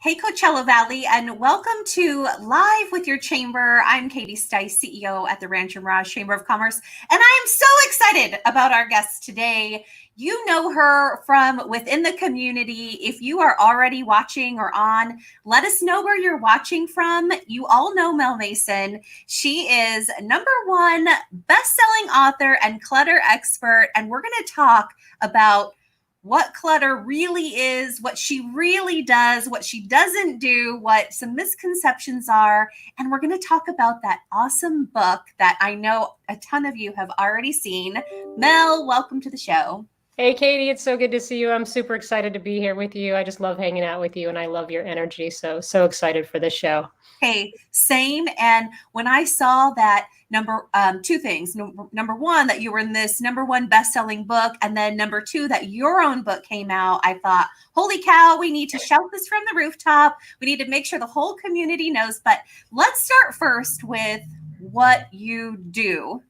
Hey, Coachella Valley, and welcome to Live with Your Chamber. I'm Katie Stice, CEO at the Ranch and Raj Chamber of Commerce, and I am so excited about our guest today. You know her from within the community. If you are already watching or on, let us know where you're watching from. You all know Mel Mason. She is #1 best-selling author and clutter expert, and we're going to talk about what clutter really is, what she really does, what she doesn't do, what some misconceptions are. And we're going to talk about that awesome book that I know a ton of you have already seen. Mel, welcome to the show. Hey, Katie, it's so good to see you. I'm super excited to be here with you. I just love hanging out with you and I love your energy. So excited for this show. Hey, same. And when I saw that two things. Number one, that you were in this #1 best-selling book, and then number two, that your own book came out, I thought, holy cow, we need to shout this from the rooftop. We need to make sure the whole community knows. But let's start first with what you do.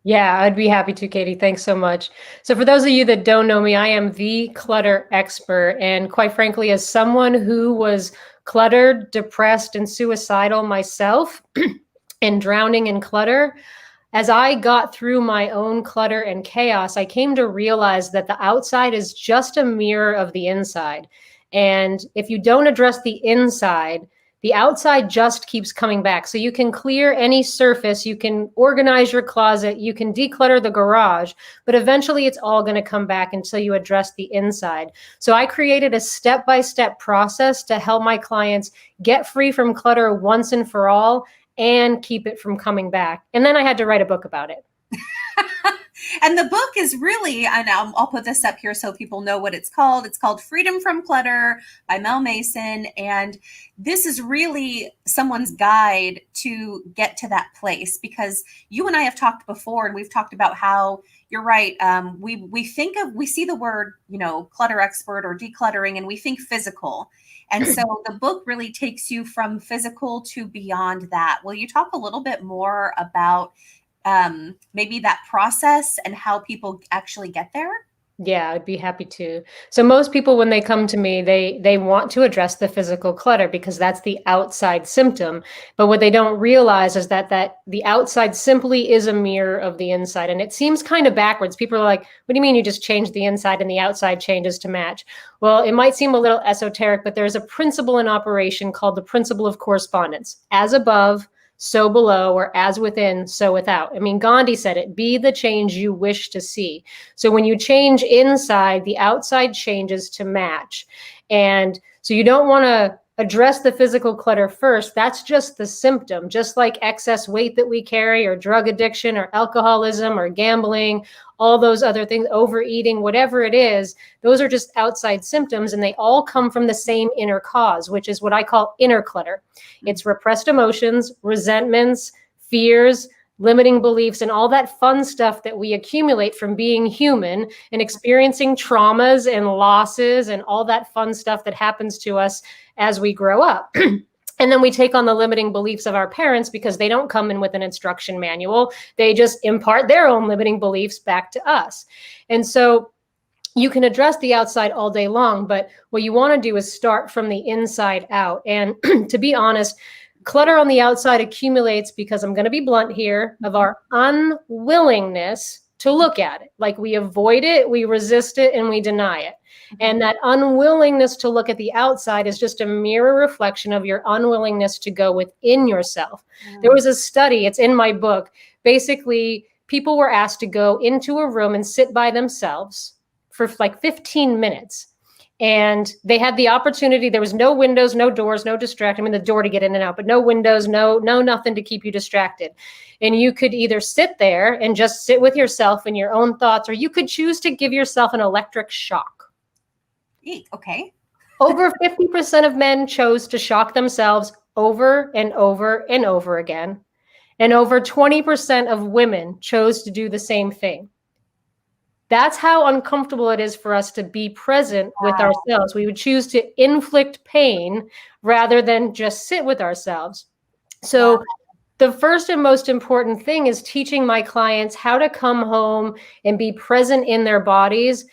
Yeah, I'd be happy to, Katie. Thanks so much. So for those of you that don't know me, I am the clutter expert. And quite frankly, as someone who was cluttered, depressed, and suicidal myself and drowning in clutter, as I got through my own clutter and chaos, I came to realize that the outside is just a mirror of the inside. And if you don't address the inside, the outside just keeps coming back. So you can clear any surface, you can organize your closet, you can declutter the garage, but eventually it's all going to come back until you address the inside. So I created a step-by-step process to help my clients get free from clutter once and for all and keep it from coming back. And then I had to write a book about it. And the book is really, and I'll put this up here so people know what it's called. It's called Freedom from Clutter by Mel Mason. And this is really someone's guide to get to that place, because you and I have talked before, and we've talked about how you're right. We see the word, clutter expert or decluttering, and we think physical. And so the book really takes you from physical to beyond that. Will you talk a little bit more about maybe that process and how people actually get there? Yeah, I'd be happy to. So most people, when they come to me, they want to address the physical clutter because that's the outside symptom. But what they don't realize is that the outside simply is a mirror of the inside. And it seems kind of backwards. People are like, what do you mean you just change the inside and the outside changes to match? Well, it might seem a little esoteric, but there's a principle in operation called the principle of correspondence. As above, so below, or as within, so without. I mean, Gandhi said it, be the change you wish to see. So when you change inside, the outside changes to match. And so you don't want to address the physical clutter first. That's just the symptom, just like excess weight that we carry, or drug addiction, or alcoholism, or gambling, all those other things, overeating, whatever it is, those are just outside symptoms, and they all come from the same inner cause, which is what I call inner clutter. It's repressed emotions, resentments, fears, limiting beliefs, and all that fun stuff that we accumulate from being human and experiencing traumas and losses and all that fun stuff that happens to us as we grow up. And then we take on the limiting beliefs of our parents because they don't come in with an instruction manual. They just impart their own limiting beliefs back to us. And so you can address the outside all day long, but what you want to do is start from the inside out. And to be honest, clutter on the outside accumulates because, I'm going to be blunt here, of our unwillingness to look at it. Like, we avoid it, we resist it, and we deny it. And that unwillingness to look at the outside is just a mirror reflection of your unwillingness to go within yourself. There was a study, it's in my book. Basically, people were asked to go into a room and sit by themselves for like 15 minutes. And they had the opportunity. There was no windows, no doors, no distraction. I mean, the door to get in and out, but no windows, no nothing to keep you distracted. And you could either sit there and just sit with yourself and your own thoughts, or you could choose to give yourself an electric shock. Okay. Over 50% of men chose to shock themselves over and over and over again. And over 20% of women chose to do the same thing. That's how uncomfortable it is for us to be present with ourselves. We would choose to inflict pain rather than just sit with ourselves. So the first and most important thing is teaching my clients how to come home and be present in their bodies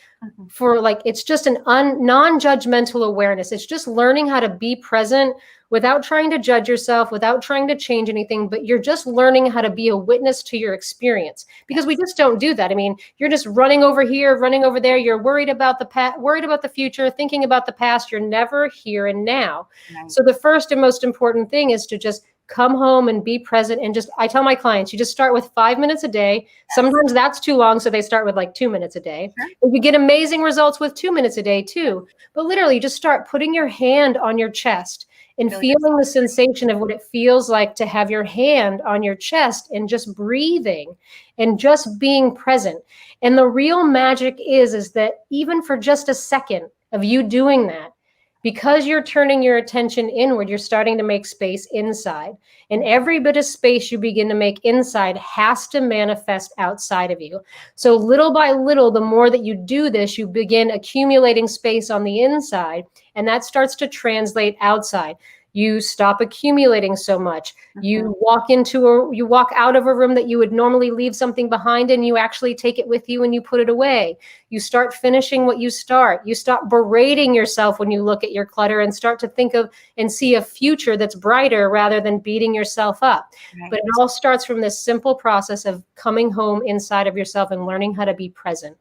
for like, it's just an non-judgmental awareness. It's just learning how to be present without trying to judge yourself, without trying to change anything, but you're just learning how to be a witness to your experience, because we just don't do that. I mean, you're just running over here, running over there. You're worried about the past, worried about the future, thinking about the past. You're never here and now. Right. So the first and most important thing is to just come home and be present. And just, I tell my clients, you just start with 5 minutes a day. Sometimes that's too long, so they start with like 2 minutes a day. Sure. You get amazing results with 2 minutes a day too. But literally just start putting your hand on your chest and feeling the sensation of what it feels like to have your hand on your chest, and just breathing and just being present. And the real magic is that even for just a second of you doing that, because you're turning your attention inward, you're starting to make space inside. And every bit of space you begin to make inside has to manifest outside of you. So little by little, the more that you do this, you begin accumulating space on the inside, and that starts to translate outside. You stop accumulating so much. You walk out of a room that you would normally leave something behind, and you actually take it with you and you put it away. You start finishing what you start. You stop berating yourself when you look at your clutter, and start to think of and see a future that's brighter rather than beating yourself up. Right. But it all starts from this simple process of coming home inside of yourself and learning how to be present.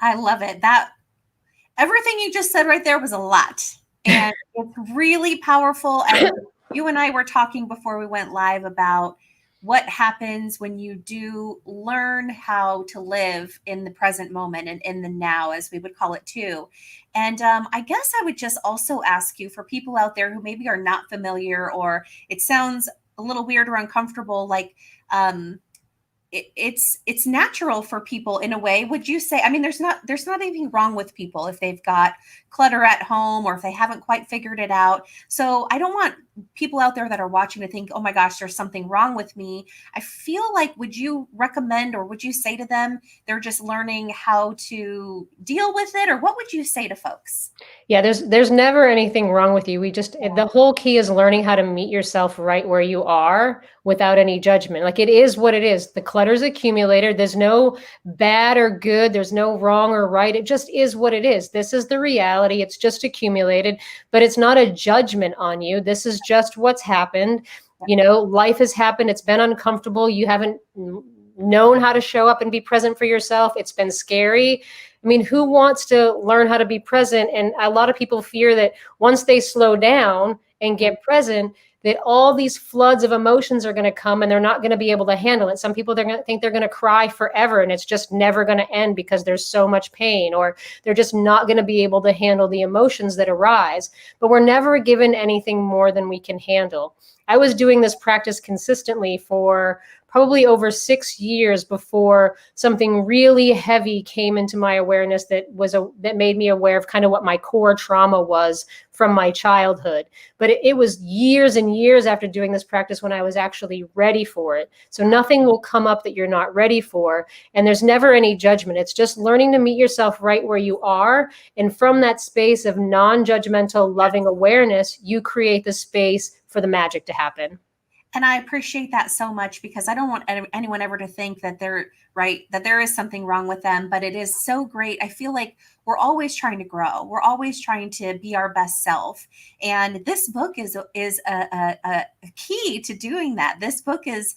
I love it. That everything you just said right there was a lot. And it's really powerful. And you and I were talking before we went live about what happens when you do learn how to live in the present moment and in the now, as we would call it too. And I guess I would just also ask you, for people out there who maybe are not familiar, or it sounds a little weird or uncomfortable, like it's natural for people in a way. Would you say, I mean, there's not anything wrong with people if they've got clutter at home, or if they haven't quite figured it out. So I don't want people out there that are watching to think, oh my gosh, there's something wrong with me. I feel like, would you recommend, or would you say to them, they're just learning how to deal with it? Or what would you say to folks? Yeah, there's never anything wrong with you. The whole key is learning how to meet yourself right where you are without any judgment. Like, it is what it is. The clutter's accumulated. There's no bad or good. There's no wrong or right. It just is what it is. This is the reality. It's just accumulated, but it's not a judgment on you. This is just what's happened. You know, life has happened. It's been uncomfortable. You haven't known how to show up and be present for yourself. It's been scary. I mean, who wants to learn how to be present? And a lot of people fear that once they slow down and get present, that all these floods of emotions are going to come and they're not going to be able to handle it. Some people, they're going to think they're going to cry forever, and it's just never going to end because there's so much pain, or they're just not going to be able to handle the emotions that arise. But we're never given anything more than we can handle. I was doing this practice consistently for probably over 6 years before something really heavy came into my awareness that made me aware of kind of what my core trauma was from my childhood. But it was years and years after doing this practice when I was actually ready for it. So nothing will come up that you're not ready for. And there's never any judgment. It's just learning to meet yourself right where you are. And from that space of non-judgmental, loving awareness, you create the space for the magic to happen. And I appreciate that so much, because I don't want anyone ever to think that that there is something wrong with them, but it is so great. I feel like we're always trying to grow. We're always trying to be our best self. And this book is a key to doing that. This book is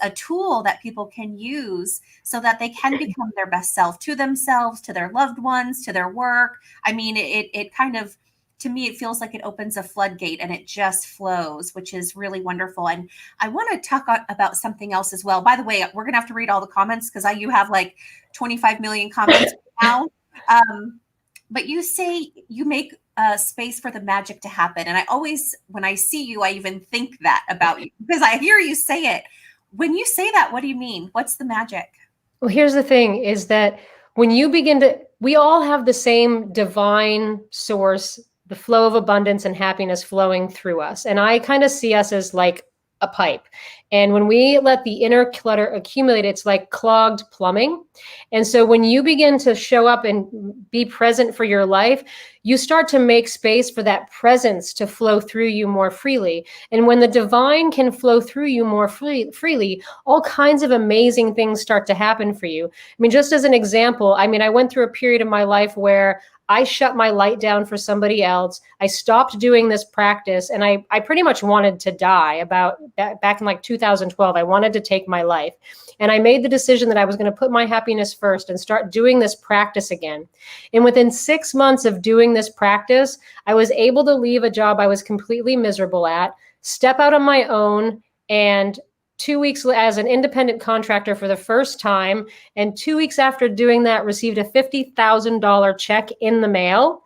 a tool that people can use so that they can become their best self, to themselves, to their loved ones, to their work. I mean, it kind of, to me, it feels like it opens a floodgate and it just flows, which is really wonderful. And I want to talk about something else as well. By the way, we're going to have to read all the comments because you have like 25 million comments now. But you say you make space for the magic to happen. And I always, when I see you, I even think that about you, because I hear you say it. When you say that, what do you mean? What's the magic? Well, here's the thing, is that when you we all have the same divine source, the flow of abundance and happiness flowing through us. And I kind of see us as like a pipe. And when we let the inner clutter accumulate, it's like clogged plumbing. And so when you begin to show up and be present for your life, you start to make space for that presence to flow through you more freely. And when the divine can flow through you more freely, all kinds of amazing things start to happen for you. I mean, just as an example, I mean, I went through a period of my life where I shut my light down for somebody else. I stopped doing this practice, and I pretty much wanted to die about back in like 2012. I wanted to take my life. And I made the decision that I was going to put my happiness first and start doing this practice again. And within 6 months of doing this practice, I was able to leave a job I was completely miserable at, step out on my own, and 2 weeks as an independent contractor for the first time. And 2 weeks after doing that, received a $50,000 check in the mail,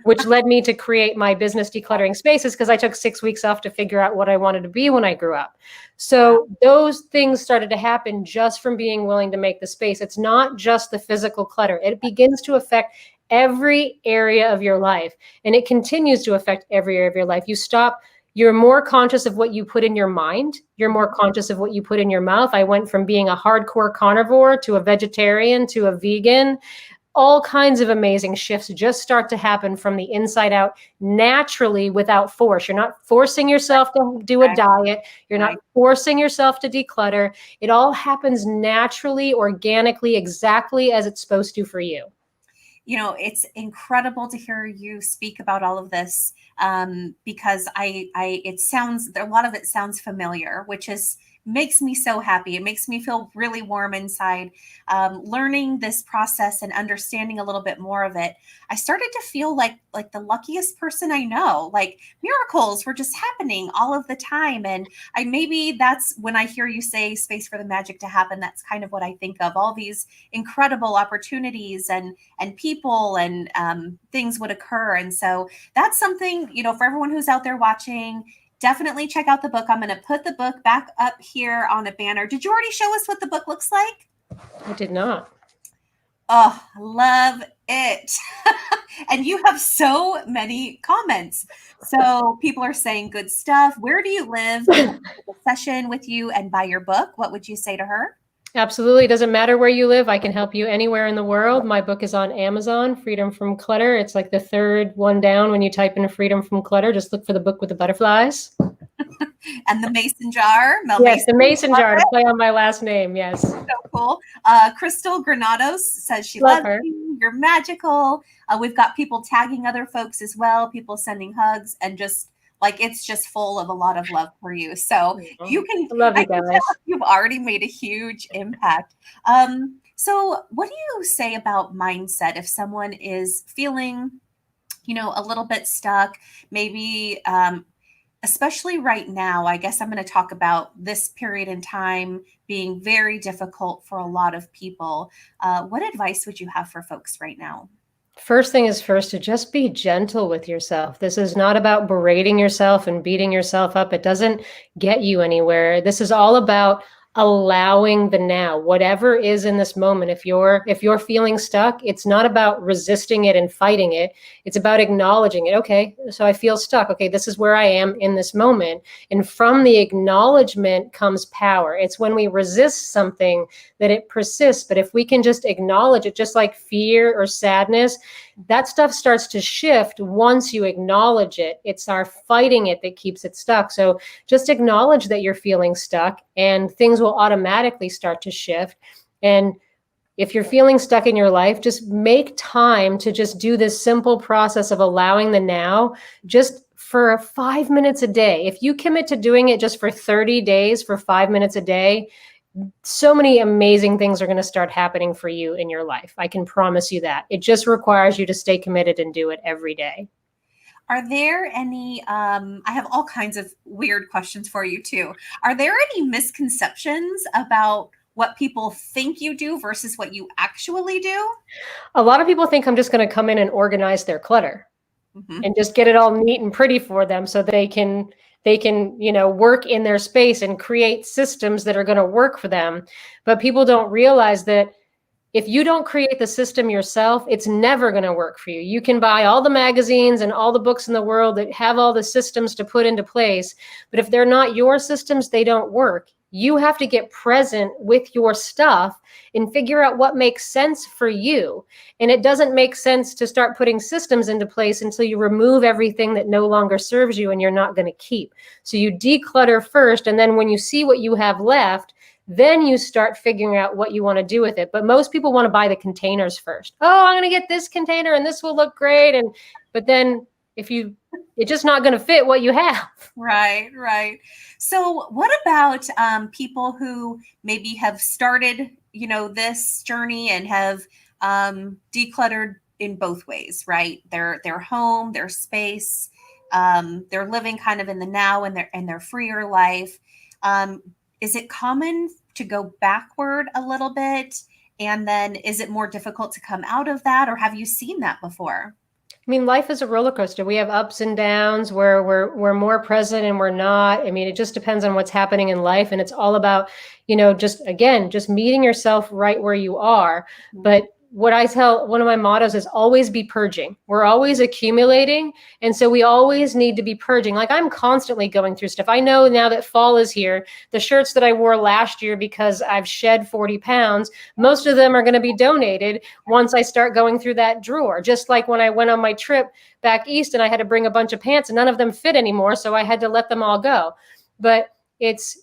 which led me to create my business Decluttering Spaces, because I took 6 weeks off to figure out what I wanted to be when I grew up. So those things started to happen just from being willing to make the space. It's not just the physical clutter. It begins to affect every area of your life, and it continues to affect every area of your life. You're more conscious of what you put in your mind. You're more conscious of what you put in your mouth. I went from being a hardcore carnivore to a vegetarian to a vegan. All kinds of amazing shifts just start to happen from the inside out naturally without force. You're not forcing yourself to do a diet. You're not forcing yourself to declutter. It all happens naturally, organically, exactly as it's supposed to for you. You know, it's incredible to hear you speak about all of this, because it sounds, a lot of it sounds familiar, which makes me so happy. It makes me feel really warm inside. Learning this process and understanding a little bit more of it, I started to feel like the luckiest person I know. Like miracles were just happening all of the time. And maybe that's when I hear you say space for the magic to happen. That's kind of what I think of. All these incredible opportunities and people and things would occur. And so that's something, you know, for everyone who's out there watching, definitely check out the book. I'm going to put the book back up here on a banner. Did you already show us what the book looks like? I did not. Oh, love it. And you have so many comments. So people are saying good stuff. Where do you live? A session with you and buy your book. What would you say to her? Absolutely. It doesn't matter where you live. I can help you anywhere in the world. My book is on Amazon, Freedom from Clutter. It's like the third one down when you type in Freedom from Clutter. Just look for the book with the butterflies. And the mason jar. Mel Mason. The mason jar to play on my last name. Yes. So cool. Crystal Granados says she loves you. You're magical. We've got people tagging other folks as well. People sending hugs and just like, it's just full of a lot of love for you. So you can, love you guys. You've already made a huge impact. So what do you say about mindset if someone is feeling, you know, a little bit stuck, maybe, especially right now? I guess I'm going to talk about this period in time being very difficult for a lot of people. What advice would you have for folks right now? First thing is first to just be gentle with yourself. This is not about berating yourself and beating yourself up. It doesn't get you anywhere. This is all about allowing the now, whatever is in this moment. If you're feeling stuck, it's not about resisting it and fighting it. It's about acknowledging it. Okay, so I feel stuck. Okay, this is where I am in this moment. And from the acknowledgement comes power. It's when we resist something that it persists. But if we can just acknowledge it, just like fear or sadness, that stuff starts to shift once you acknowledge it. It's our fighting it that keeps it stuck. So just acknowledge that you're feeling stuck and things will automatically start to shift. And if you're feeling stuck in your life, just make time to just do this simple process of allowing the now, just for 5 minutes a day. If you commit to doing it just for 30 days, for 5 minutes a day, so many amazing things are going to start happening for you in your life. I can promise you that. It just requires you to stay committed and do it every day. Are there any, I have all kinds of weird questions for you too. Are there any misconceptions about what people think you do versus what you actually do? A lot of people think I'm just going to come in and organize their clutter and just get it all neat and pretty for them so they can, you know, work in their space and create systems that are going to work for them. But people don't realize that if you don't create the system yourself, it's never going to work for you. You can buy all the magazines and all the books in the world that have all the systems to put into place, but if they're not your systems, they don't work. You have to get present with your stuff and figure out what makes sense for you. And it doesn't make sense to start putting systems into place until you remove everything that no longer serves you and you're not going to keep. So you declutter first, and then when you see what you have left, then you start figuring out what you want to do with it. But most people want to buy the containers first. Oh, I'm going to get this container and this will look great. But then it's just not going to fit what you have. Right, right. So what about people who maybe have started, this journey and have decluttered in both ways, right? Their home, their space, they're living kind of in the now and their freer life. Is it common to go backward a little bit? And then is it more difficult to come out of that? Or have you seen that before? I mean, life is a roller coaster. We have ups and downs where we're more present and we're not. I mean, it just depends on what's happening in life. And it's all about, just meeting yourself right where you are. But what I tell, one of my mottos is always be purging. We're always accumulating. And so we always need to be purging. Like I'm constantly going through stuff. I know now that fall is here, the shirts that I wore last year because I've shed 40 pounds, most of them are going to be donated once I start going through that drawer. Just like when I went on my trip back east and I had to bring a bunch of pants and none of them fit anymore. So I had to let them all go. But it's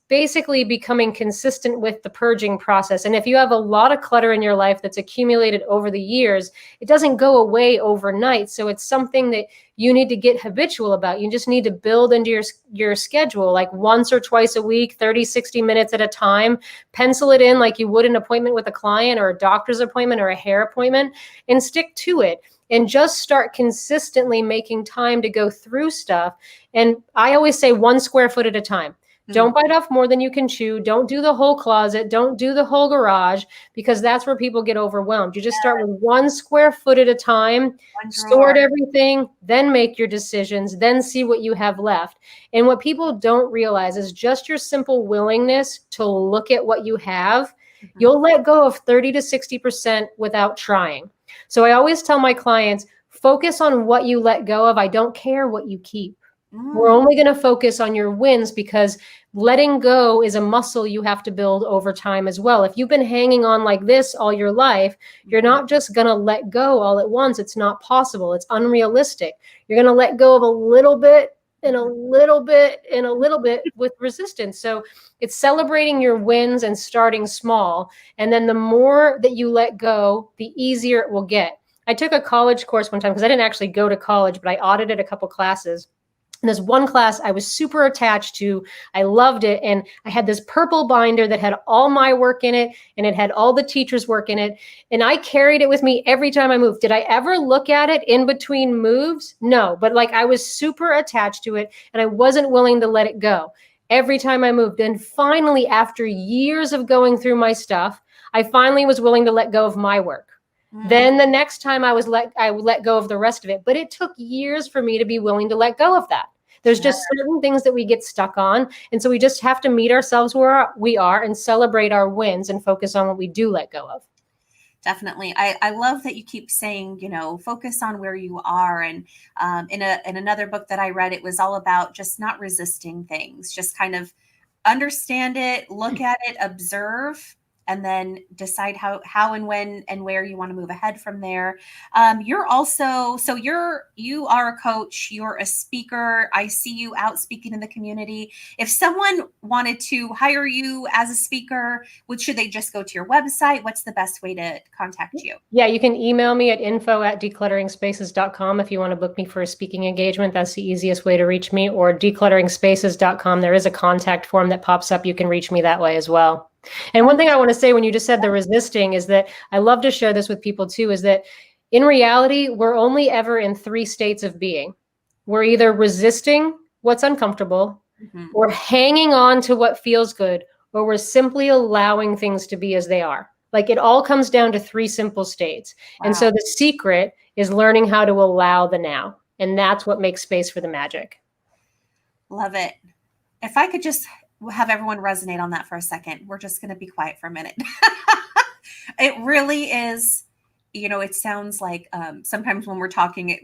basically becoming consistent with the purging process. And if you have a lot of clutter in your life that's accumulated over the years, it doesn't go away overnight. So it's something that you need to get habitual about. You just need to build into your schedule, like once or twice a week, 30, 60 minutes at a time, pencil it in like you would an appointment with a client or a doctor's appointment or a hair appointment, and stick to it. And just start consistently making time to go through stuff. And I always say 1 square foot at a time. Mm-hmm. Don't bite off more than you can chew. Don't do the whole closet. Don't do the whole garage, because that's where people get overwhelmed. You just start with 1 square foot at a time, sort everything, then make your decisions, then see what you have left. And what people don't realize is just your simple willingness to look at what you have. Mm-hmm. You'll let go of 30 to 60% without trying. So I always tell my clients, focus on what you let go of. I don't care what you keep. We're only going to focus on your wins, because letting go is a muscle you have to build over time as well. If you've been hanging on like this all your life, you're not just going to let go all at once. It's not possible. It's unrealistic. You're going to let go of a little bit and a little bit and a little bit with resistance. So it's celebrating your wins and starting small. And then the more that you let go, the easier it will get. I took a college course one time because I didn't actually go to college, but I audited a couple classes. And there's one class I was super attached to. I loved it. And I had this purple binder that had all my work in it, and it had all the teachers' work in it. And I carried it with me every time I moved. Did I ever look at it in between moves? No, but like I was super attached to it and I wasn't willing to let it go every time I moved. And finally, after years of going through my stuff, I finally was willing to let go of my work. Then the next time I would let go of the rest of it. But it took years for me to be willing to let go of that. There's just certain things that we get stuck on. And so we just have to meet ourselves where we are and celebrate our wins and focus on what we do let go of. Definitely. I love that you keep saying, focus on where you are. And in another book that I read, it was all about just not resisting things, just kind of understand it, look at it, observe, and then decide how and when and where you want to move ahead from there. You are a coach, you're a speaker. I see you out speaking in the community. If someone wanted to hire you as a speaker, should they just go to your website? What's the best way to contact you? Yeah, you can email me at info@decluttering-spaces.com if you want to book me for a speaking engagement. That's the easiest way to reach me, or decluttering-spaces.com. There is a contact form that pops up. You can reach me that way as well. And one thing I want to say when you just said the resisting is that I love to share this with people too, is that in reality, we're only ever in 3 states of being. We're either resisting what's uncomfortable, or hanging on to what feels good, or we're simply allowing things to be as they are. Like it all comes down to 3 simple states. Wow. And so the secret is learning how to allow the now. And that's what makes space for the magic. Love it. If I could just have everyone resonate on that for a second. We're just going to be quiet for a minute. It really is. It sounds like sometimes when we're talking,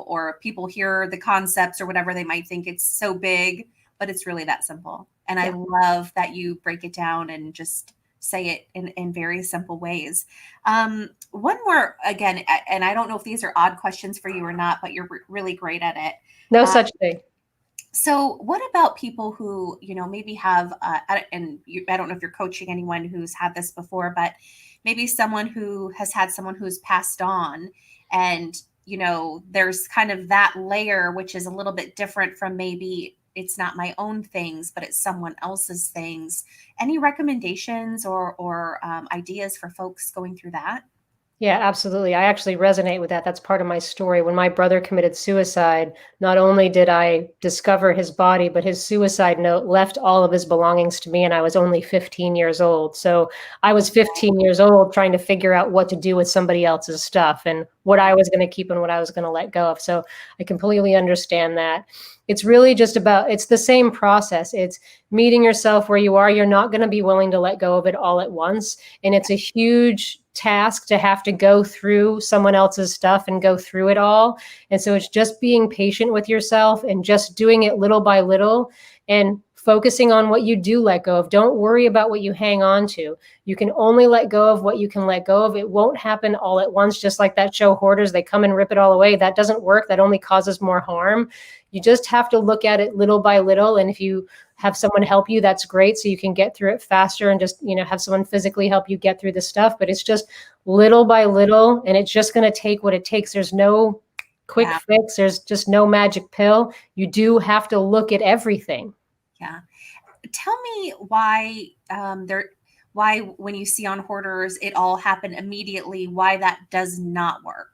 or people hear the concepts or whatever, they might think it's so big, but it's really that simple. And I Yeah. love that you break it down and just say it in very simple ways. One more, again, and I don't know if these are odd questions for you or not, but you're really great at it. No Uh, such thing. so, what about people who, maybe have, I don't know if you're coaching anyone who's had this before, but maybe someone who has had someone who's passed on, and, there's kind of that layer, which is a little bit different from maybe it's not my own things, but it's someone else's things. Any recommendations or ideas for folks going through that? Yeah, absolutely. I actually resonate with that. That's part of my story. When my brother committed suicide, not only did I discover his body, but his suicide note left all of his belongings to me, and I was only 15 years old. So I was 15 years old trying to figure out what to do with somebody else's stuff and what I was going to keep and what I was going to let go of. So I completely understand that. It's really just about, it's the same process. It's meeting yourself where you are. You're not going to be willing to let go of it all at once. And it's a huge task to have to go through someone else's stuff and go through it all. And so it's just being patient with yourself and just doing it little by little and focusing on what you do let go of. Don't worry about what you hang on to. You can only let go of what you can let go of. It won't happen all at once, just like that show Hoarders. They come and rip it all away. That doesn't work. That only causes more harm. You just have to look at it little by little. And if you have someone help you, that's great. So you can get through it faster and just, have someone physically help you get through the stuff. But it's just little by little, and it's just going to take what it takes. There's no quick fix. There's just no magic pill. You do have to look at everything. Yeah. Tell me why why when you see on Hoarders it all happened immediately, why that does not work.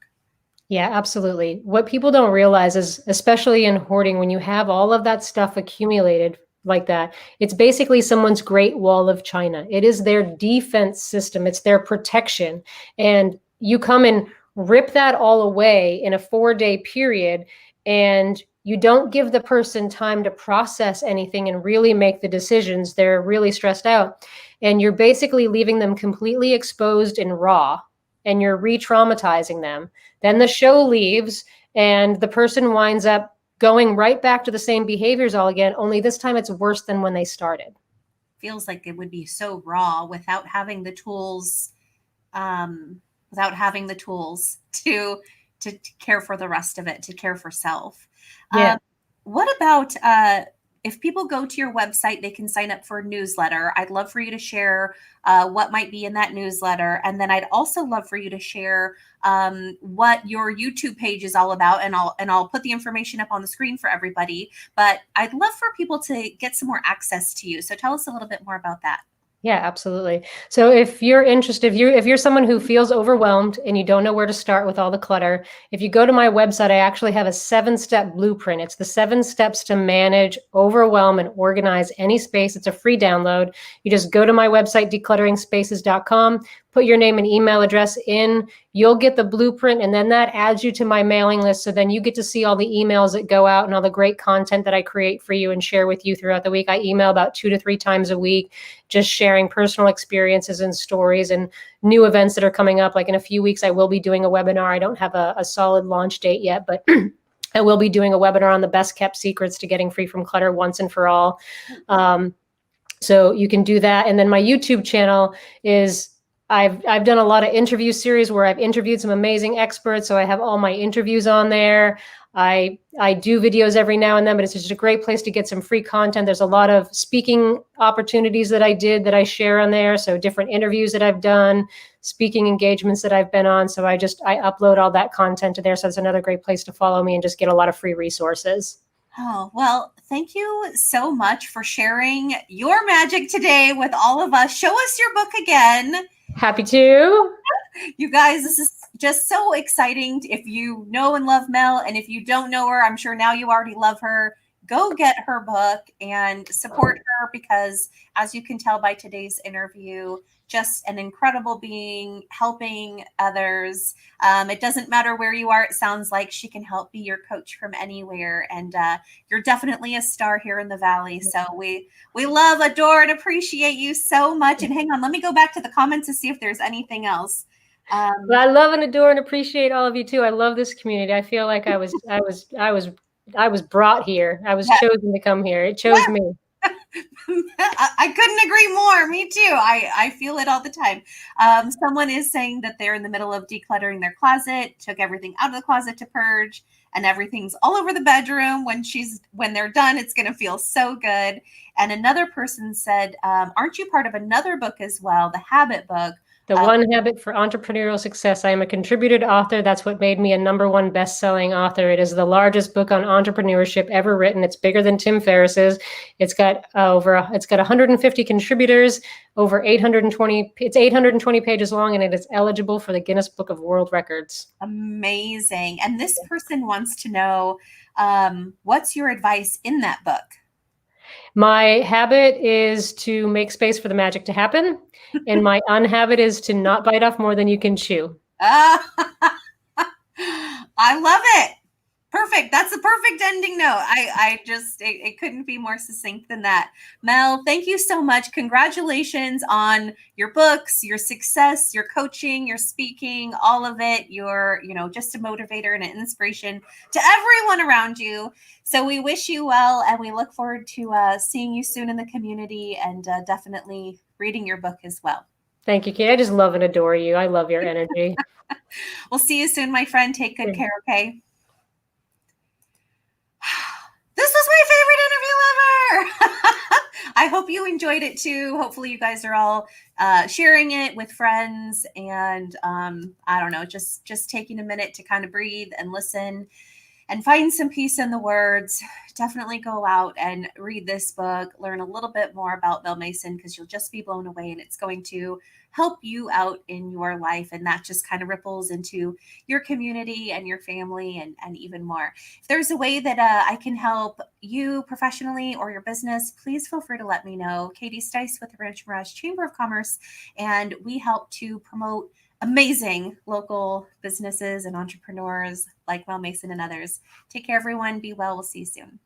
Yeah, absolutely. What people don't realize is, especially in hoarding, when you have all of that stuff accumulated like that, it's basically someone's great wall of China. It is their defense system, it's their protection. And you come and rip that all away in a 4-day period, and you don't give the person time to process anything and really make the decisions. They're really stressed out. And you're basically leaving them completely exposed and raw, and you're re-traumatizing them. Then the show leaves and the person winds up going right back to the same behaviors all again, only this time it's worse than when they started. Feels like it would be so raw without having the tools, to care for the rest of it, to care for self. Yeah. What about if people go to your website, they can sign up for a newsletter. I'd love for you to share what might be in that newsletter. And then I'd also love for you to share what your YouTube page is all about. And I'll put the information up on the screen for everybody. But I'd love for people to get some more access to you. So tell us a little bit more about that. Yeah, absolutely. So if you're interested, if you're someone who feels overwhelmed and you don't know where to start with all the clutter, if you go to my website, I actually have a 7-step blueprint. It's the 7 steps to manage, overwhelm, and organize any space. It's a free download. You just go to my website, decluttering-spaces.com, put your name and email address in, you'll get the blueprint, and then that adds you to my mailing list. So then you get to see all the emails that go out and all the great content that I create for you and share with you throughout the week. I email about 2 to 3 times a week, just sharing personal experiences and stories and new events that are coming up. Like in a few weeks, I will be doing a webinar. I don't have a solid launch date yet, but I will be doing a webinar on the best kept secrets to getting free from clutter once and for all. So you can do that. And then my YouTube channel is, I've done a lot of interview series where I've interviewed some amazing experts. So I have all my interviews on there. I do videos every now and then, but it's just a great place to get some free content. There's a lot of speaking opportunities that I did that I share on there. So different interviews that I've done, speaking engagements that I've been on. So I upload all that content to there. So it's another great place to follow me and just get a lot of free resources. Oh, well, thank you so much for sharing your magic today with all of us. Show us your book again. Happy to. You guys, this is just so exciting. If you know and love Mel, and if you don't know her, I'm sure now you already love her. go get her book and support her, because as you can tell by today's interview, just an incredible being, helping others. It doesn't matter where you are. It sounds like she can help be your coach from anywhere. And you're definitely a star here in the Valley. So we love, adore, and appreciate you so much. And hang on, let me go back to the comments to see if there's anything else. Well, I love and adore and appreciate all of you too. I love this community. I feel like I was brought here. I was chosen to come here. It chose me. I couldn't agree more. Me too. I feel it all the time. Someone is saying that they're in the middle of decluttering their closet, took everything out of the closet to purge, and everything's all over the bedroom. When they're done, it's going to feel so good. And another person said, aren't you part of another book as well, the Habit book? The One Habit for Entrepreneurial Success. I am a contributed author. That's what made me a #1 best-selling author. It is the largest book on entrepreneurship ever written. It's bigger than Tim Ferriss's. It's got 150 contributors, over 820. It's 820 pages long, and it is eligible for the Guinness Book of World Records. Amazing. And this person wants to know, what's your advice in that book? My habit is to make space for the magic to happen. And my unhabit is to not bite off more than you can chew. I love it. Perfect. That's a perfect ending note. It couldn't be more succinct than that. Mel, thank you so much. Congratulations on your books, your success, your coaching, your speaking, all of it. You're, just a motivator and an inspiration to everyone around you. So we wish you well, and we look forward to seeing you soon in the community, and definitely reading your book as well. Thank you, Kate. I just love and adore you. I love your energy. We'll see you soon, my friend. Take good care, okay? This was my favorite interview ever. I hope you enjoyed it too. Hopefully you guys are all sharing it with friends, and I don't know, just taking a minute to kind of breathe and listen and find some peace in the words. Definitely go out and read this book, learn a little bit more about Mel Mason, because you'll just be blown away, and it's going to help you out in your life. And that just kind of ripples into your community and your family, and even more. If there's a way that I can help you professionally or your business, please feel free to let me know. Katie Stice with the Rancho Mirage Chamber of Commerce, and we help to promote amazing local businesses and entrepreneurs like Mel Mason and others. Take care, everyone. Be well. We'll see you soon.